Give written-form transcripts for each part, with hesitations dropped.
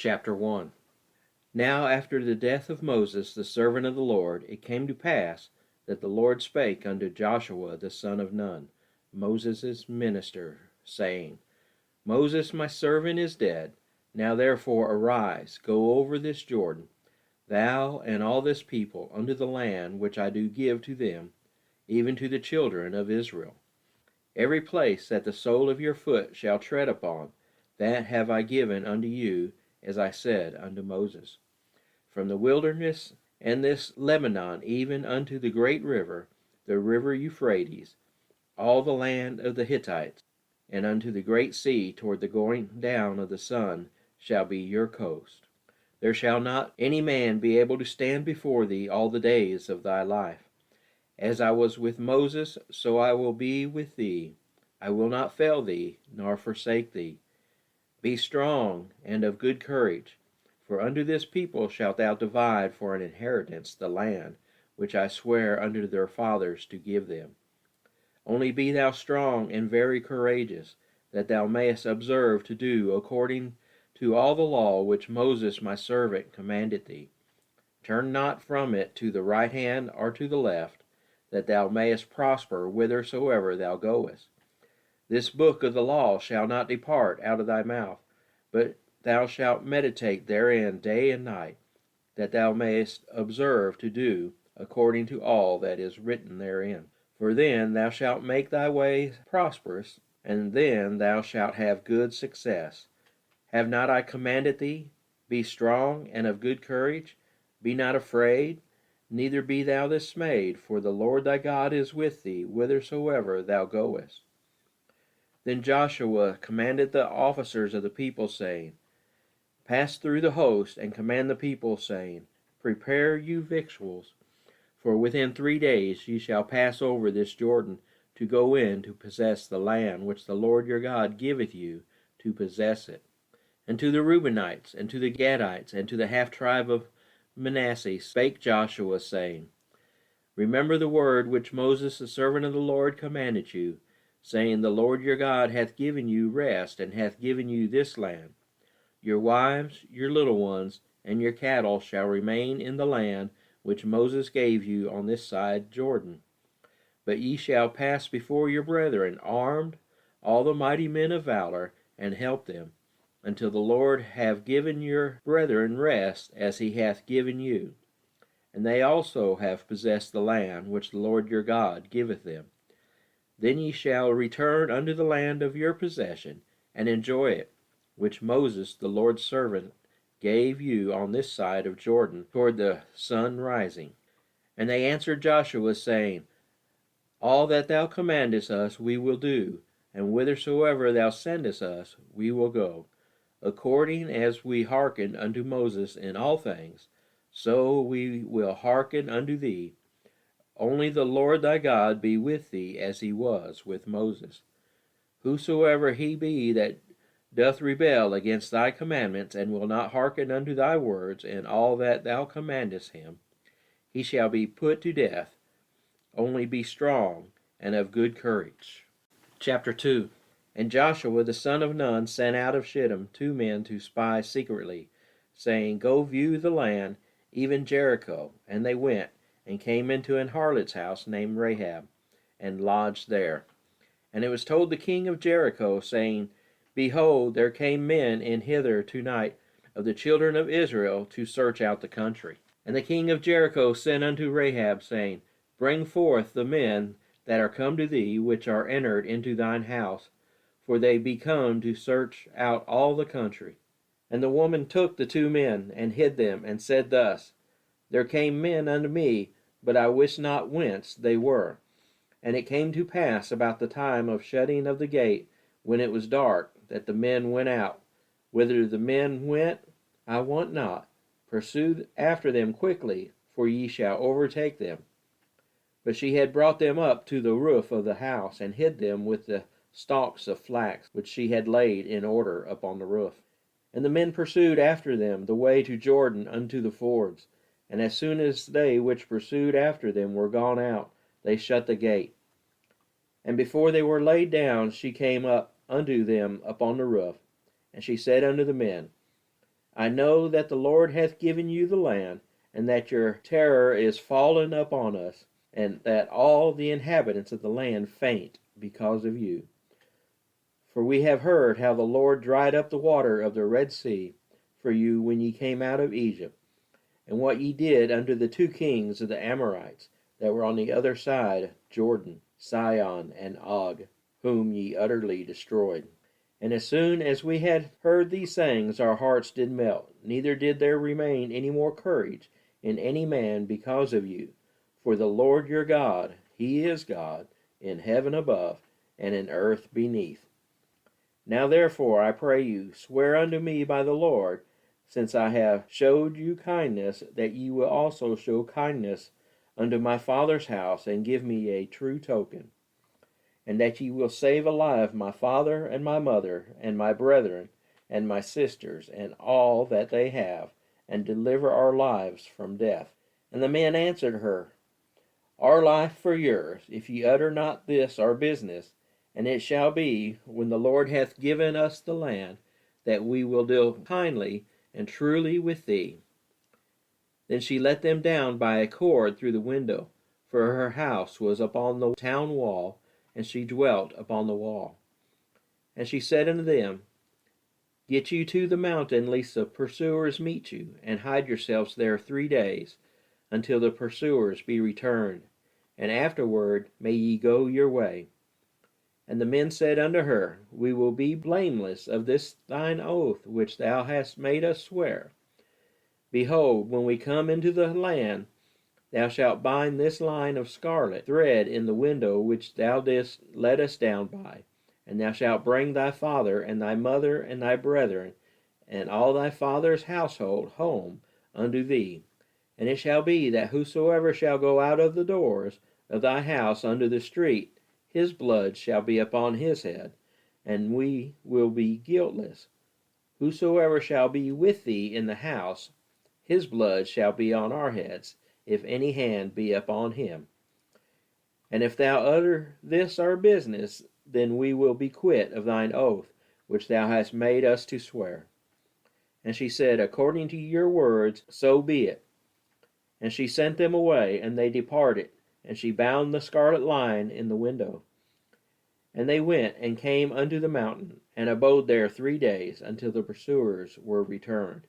Chapter 1. Now after the death of Moses the servant of the Lord, it came to pass that the Lord spake unto Joshua the son of Nun, Moses' minister, saying, Moses my servant is dead. Now therefore arise, go over this Jordan, thou and all this people, unto the land which I do give to them, even to the children of Israel. Every place that the sole of your foot shall tread upon, that have I given unto you, as I said unto Moses. From the wilderness and this Lebanon even unto the great river, the river Euphrates, all the land of the Hittites, and unto the great sea toward the going down of the sun shall be your coast. There shall not any man be able to stand before thee all the days of thy life. As I was with Moses, so I will be with thee. I will not fail thee, nor forsake thee. Be strong and of good courage, for unto this people shalt thou divide for an inheritance the land which I swear unto their fathers to give them. Only be thou strong and very courageous, that thou mayest observe to do according to all the law which Moses my servant commanded thee. Turn not from it to the right hand or to the left, that thou mayest prosper whithersoever thou goest. This book of the law shall not depart out of thy mouth, but thou shalt meditate therein day and night, that thou mayest observe to do according to all that is written therein. For then thou shalt make thy way prosperous, and then thou shalt have good success. Have not I commanded thee? Be strong and of good courage. Be not afraid, neither be thou dismayed, for the Lord thy God is with thee whithersoever thou goest. Then Joshua commanded the officers of the people, saying, Pass through the host, and command the people, saying, Prepare you victuals, for within 3 days ye shall pass over this Jordan, to go in to possess the land which the Lord your God giveth you to possess it. And to the Reubenites, and to the Gadites, and to the half-tribe of Manasseh spake Joshua, saying, Remember the word which Moses the servant of the Lord commanded you, saying, The Lord your God hath given you rest, and hath given you this land. Your wives, your little ones, and your cattle shall remain in the land which Moses gave you on this side Jordan. But ye shall pass before your brethren armed, all the mighty men of valor, and help them, until the Lord have given your brethren rest as he hath given you. And they also have possessed the land which the Lord your God giveth them. Then ye shall return unto the land of your possession, and enjoy it, which Moses the Lord's servant gave you on this side of Jordan toward the sun rising. And they answered Joshua, saying, All that thou commandest us we will do, and whithersoever thou sendest us we will go. According as we hearkened unto Moses in all things, so we will hearken unto thee. Only the Lord thy God be with thee as he was with Moses. Whosoever he be that doth rebel against thy commandments, and will not hearken unto thy words in all that thou commandest him, he shall be put to death. Only be strong and of good courage. Chapter 2. And Joshua the son of Nun sent out of Shittim 2 men to spy secretly, saying, Go view the land, even Jericho. And they went, and came into an harlot's house named Rahab, and lodged there. And it was told the king of Jericho, saying, Behold, there came men in hither tonight of the children of Israel to search out the country. And the king of Jericho sent unto Rahab, saying, Bring forth the men that are come to thee, which are entered into thine house, for they be come to search out all the country. And the woman took the 2 men, and hid them, and said thus, There came men unto me, but I wist not whence they were. And it came to pass about the time of shutting of the gate, when it was dark, that the men went out. Whither the men went, I wot not. Pursue after them quickly, for ye shall overtake them. But she had brought them up to the roof of the house, and hid them with the stalks of flax, which she had laid in order upon the roof. And the men pursued after them the way to Jordan unto the fords. And as soon as they which pursued after them were gone out, they shut the gate. And before they were laid down, she came up unto them upon the roof. And she said unto the men, I know that the Lord hath given you the land, and that your terror is fallen upon us, and that all the inhabitants of the land faint because of you. For we have heard how the Lord dried up the water of the Red Sea for you when ye came out of Egypt, and what ye did unto the two kings of the Amorites that were on the other side Jordan, Sihon and Og, whom ye utterly destroyed. And as soon as we had heard these things, our hearts did melt, neither did there remain any more courage in any man because of you. For the Lord your God, he is God, in heaven above, and in earth beneath. Now therefore, I pray you, swear unto me by the Lord, since I have showed you kindness, that ye will also show kindness unto my father's house, and give me a true token, and that ye will save alive my father and my mother, and my brethren, and my sisters, and all that they have, and deliver our lives from death. And the men answered her, Our life for yours, if ye utter not this our business. And it shall be, when the Lord hath given us the land, that we will deal kindly and truly with thee. Then she let them down by a cord through the window, for her house was upon the town wall, and she dwelt upon the wall. And she said unto them, Get you to the mountain, lest the pursuers meet you, and hide yourselves there 3 days, until the pursuers be returned, and afterward may ye go your way. And the men said unto her, We will be blameless of this thine oath which thou hast made us swear. Behold, when we come into the land, thou shalt bind this line of scarlet thread in the window which thou didst let us down by, and thou shalt bring thy father and thy mother and thy brethren, and all thy father's household home unto thee. And it shall be that whosoever shall go out of the doors of thy house unto the street, his blood shall be upon his head, and we will be guiltless. Whosoever shall be with thee in the house, his blood shall be on our heads, if any hand be upon him. And if thou utter this our business, then we will be quit of thine oath, which thou hast made us to swear. And she said, According to your words, so be it. And she sent them away, and they departed, and she bound the scarlet line in the window. And they went and came unto the mountain, and abode there 3 days, until the pursuers were returned.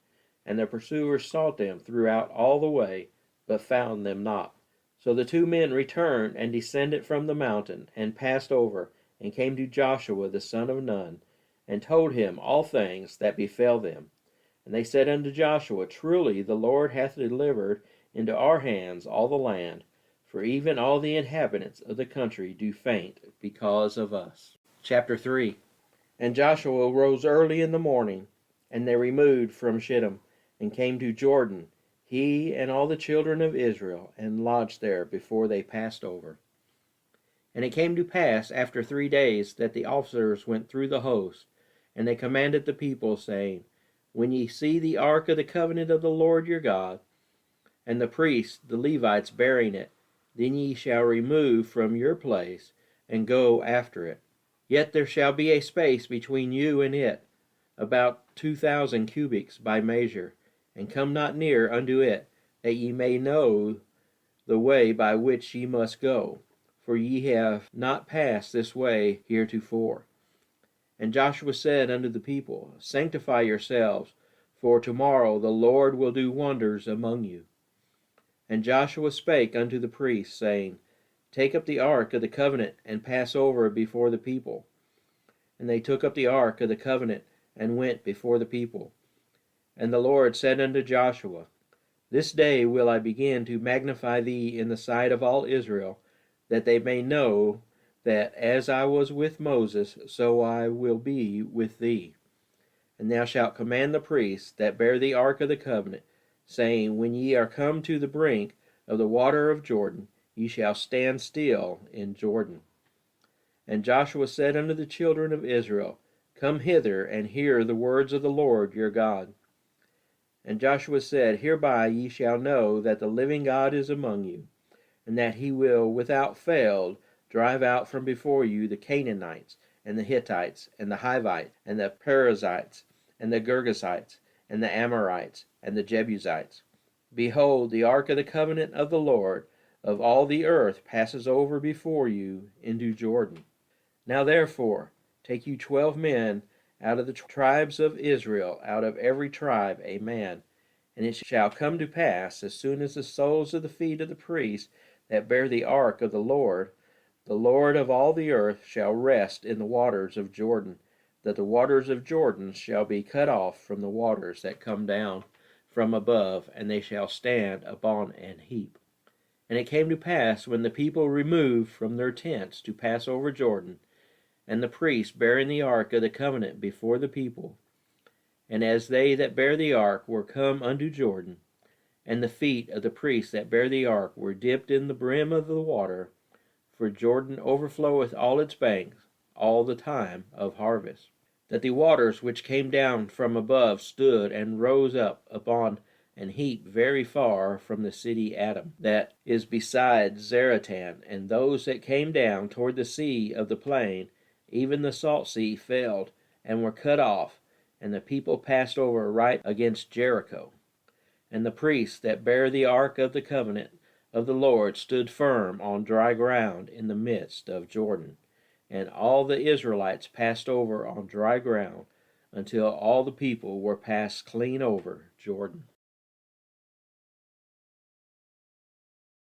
And the pursuers sought them throughout all the way, but found them not. So the 2 men returned, and descended from the mountain, and passed over, and came to Joshua the son of Nun, and told him all things that befell them. And they said unto Joshua, Truly the Lord hath delivered into our hands all the land, for even all the inhabitants of the country do faint because of us. Chapter 3. And Joshua rose early in the morning, and they removed from Shittim, and came to Jordan, he and all the children of Israel, and lodged there before they passed over. And it came to pass after 3 days that the officers went through the host, and they commanded the people, saying, When ye see the ark of the covenant of the Lord your God, and the priests, the Levites, bearing it, then ye shall remove from your place, and go after it. Yet there shall be a space between you and it, about 2,000 cubits by measure, and come not near unto it, that ye may know the way by which ye must go, for ye have not passed this way heretofore. And Joshua said unto the people, Sanctify yourselves, for tomorrow the Lord will do wonders among you. And Joshua spake unto the priests, saying, Take up the ark of the covenant, and pass over before the people. And they took up the ark of the covenant, and went before the people. And the Lord said unto Joshua, This day will I begin to magnify thee in the sight of all Israel, that they may know that as I was with Moses, so I will be with thee. And thou shalt command the priests that bear the ark of the covenant, saying, When ye are come to the brink of the water of Jordan, ye shall stand still in Jordan. And Joshua said unto the children of Israel, Come hither, and hear the words of the Lord your God. And Joshua said, Hereby ye shall know that the living God is among you, and that he will without fail drive out from before you the Canaanites, and the Hittites, and the Hivites, and the Perizzites, and the Girgashites, and the Amorites, and the Jebusites. Behold, the ark of the covenant of the Lord of all the earth passes over before you into Jordan. Now therefore, take you 12 men out of the tribes of Israel, out of every tribe a man. And it shall come to pass, as soon as the soles of the feet of the priests that bear the ark of the Lord of all the earth, shall rest in the waters of Jordan, that the waters of Jordan shall be cut off from the waters that come down from above, and they shall stand upon an heap. And it came to pass, when the people removed from their tents to pass over Jordan, and the priests bearing the ark of the covenant before the people, and as they that bear the ark were come unto Jordan, and the feet of the priests that bear the ark were dipped in the brim of the water, for Jordan overfloweth all its banks all the time of harvest, that the waters which came down from above stood and rose up upon an heap very far from the city Adam, that is beside Zaratan, and those that came down toward the sea of the plain, even the salt sea, failed and were cut off, and the people passed over right against Jericho. And the priests that bear the ark of the covenant of the Lord stood firm on dry ground in the midst of Jordan. And all the Israelites passed over on dry ground until all the people were passed clean over Jordan.